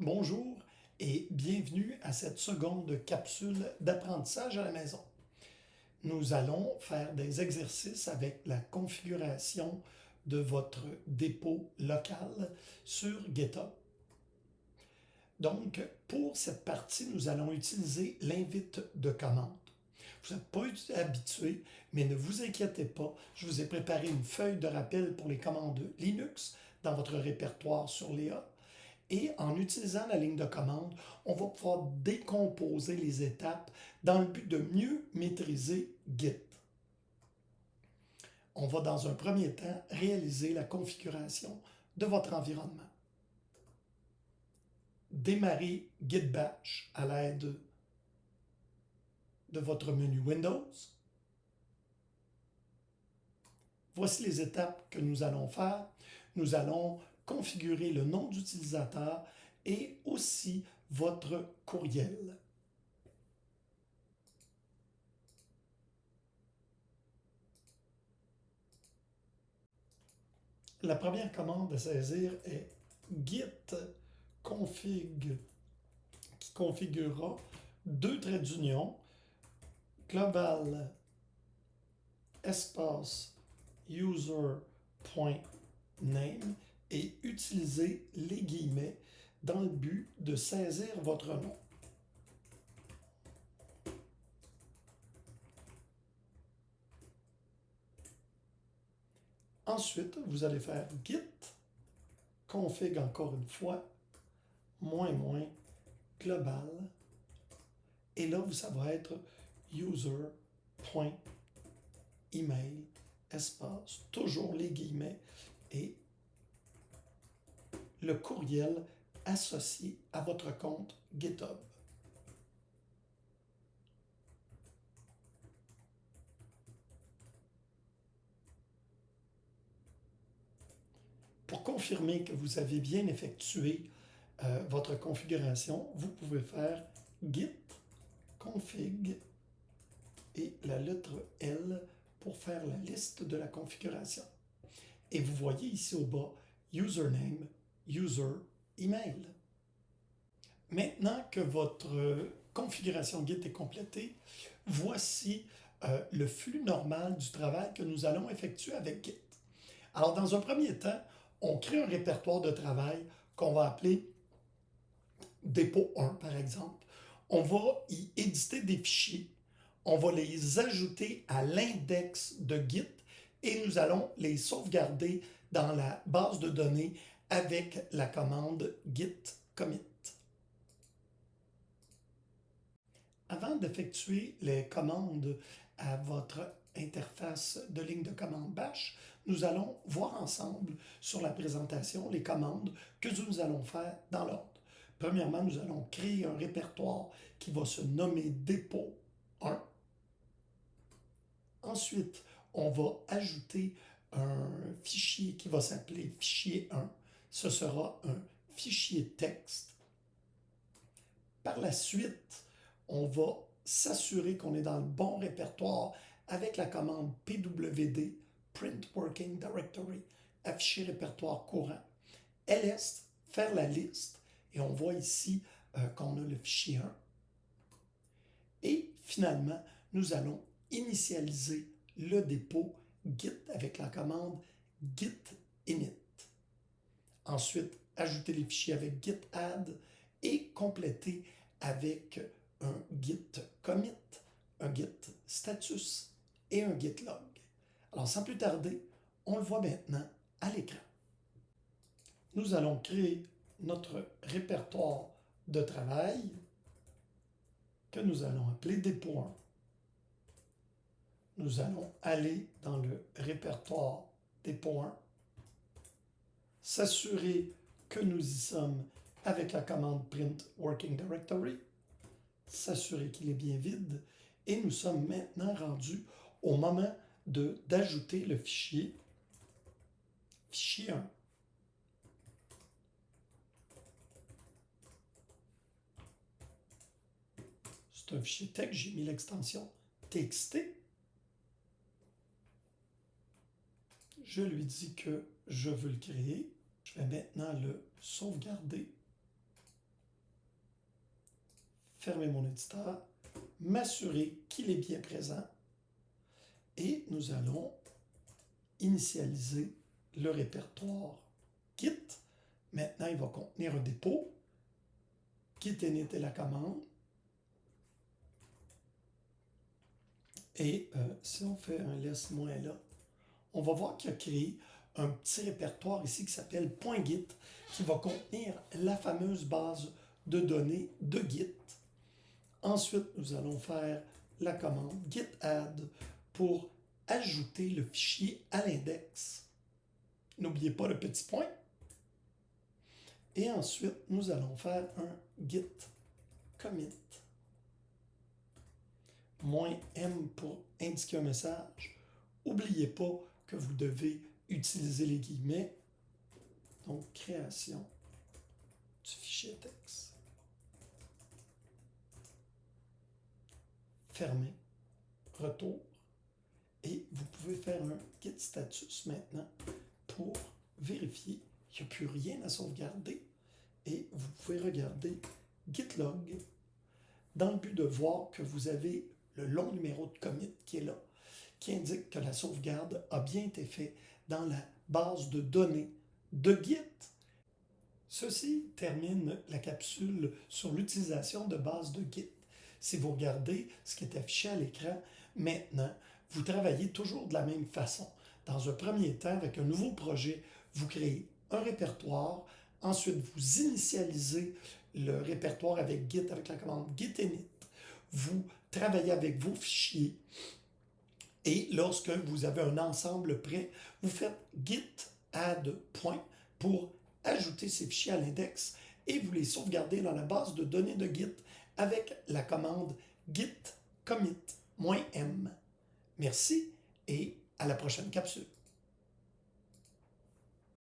Bonjour et bienvenue à cette seconde capsule d'apprentissage à la maison. Nous allons faire des exercices avec la configuration de votre dépôt local sur GitHub. Donc, pour cette partie, nous allons utiliser l'invite de commande. Vous n'êtes pas habitué, mais ne vous inquiétez pas, je vous ai préparé une feuille de rappel pour les commandes Linux dans votre répertoire sur Léa. Et en utilisant la ligne de commande, on va pouvoir décomposer les étapes dans le but de mieux maîtriser Git. On va dans un premier temps réaliser la configuration de votre environnement. Démarrer Git Bash à l'aide de votre menu Windows. Voici les étapes que nous allons faire. Nous allons configurer le nom d'utilisateur et aussi votre courriel. La première commande à saisir est git config qui configurera deux traits d'union global espace user.name et utiliser les guillemets dans le but de saisir votre nom. Ensuite, vous allez faire git config encore une fois global et là ça va être user.email espace toujours les guillemets et le courriel associé à votre compte GitHub. Pour confirmer que vous avez bien effectué votre configuration, vous pouvez faire git config et la lettre L pour faire la liste de la configuration. Et vous voyez ici au bas, username, user, email. Maintenant que votre configuration Git est complétée, voici le flux normal du travail que nous allons effectuer avec Git. Alors, dans un premier temps, on crée un répertoire de travail qu'on va appeler dépôt 1, par exemple. On va y éditer des fichiers. On va les ajouter à l'index de Git et nous allons les sauvegarder dans la base de données avec la commande git commit. Avant d'effectuer les commandes à votre interface de ligne de commande Bash, nous allons voir ensemble sur la présentation les commandes que nous allons faire dans l'ordre. Premièrement, nous allons créer un répertoire qui va se nommer dépôt 1. Ensuite, on va ajouter un fichier qui va s'appeler fichier 1. Ce sera un fichier texte. Par la suite, on va s'assurer qu'on est dans le bon répertoire avec la commande pwd, print working directory, afficher répertoire courant. ls, faire la liste, et on voit ici qu'on a le fichier 1. Et finalement, nous allons initialiser le dépôt git avec la commande git init. Ensuite, ajouter les fichiers avec git add et compléter avec un git commit, un git status et un git log. Alors, sans plus tarder, on le voit maintenant à l'écran. Nous allons créer notre répertoire de travail que nous allons appeler dépôt 1. Nous allons aller dans le répertoire dépôt 1, s'assurer que nous y sommes avec la commande print working directory, s'assurer qu'il est bien vide, et nous sommes maintenant rendus au moment d'ajouter le fichier 1. C'est un fichier texte, j'ai mis l'extension txt. Je lui dis que je veux le créer. Je vais maintenant le sauvegarder. fermer mon éditeur, m'assurer qu'il est bien présent et nous allons initialiser le répertoire Git. Maintenant, il va contenir un dépôt. Git init est la commande. Et si on fait un laisse-moi là, on va voir qu'il a créé un petit répertoire ici qui s'appelle .git qui va contenir la fameuse base de données de Git. Ensuite, nous allons faire la commande git add pour ajouter le fichier à l'index. N'oubliez pas le petit point. Et ensuite, nous allons faire un git commit -m pour indiquer un message. N'oubliez pas que vous devez utiliser les guillemets. Donc, création du fichier texte. Fermez. Retour. Et vous pouvez faire un git status maintenant pour vérifier qu'il n'y a plus rien à sauvegarder. Et vous pouvez regarder git log dans le but de voir que vous avez le long numéro de commit qui est là, qui indique que la sauvegarde a bien été faite dans la base de données de Git. Ceci termine la capsule sur l'utilisation de base de Git. Si vous regardez ce qui est affiché à l'écran, maintenant, vous travaillez toujours de la même façon. Dans un premier temps, avec un nouveau projet, vous créez un répertoire. Ensuite, vous initialisez le répertoire avec Git, avec la commande git init. Vous travaillez avec vos fichiers. Et lorsque vous avez un ensemble prêt, vous faites git add point pour ajouter ces fichiers à l'index et vous les sauvegardez dans la base de données de Git avec la commande git commit -m. Merci et à la prochaine capsule.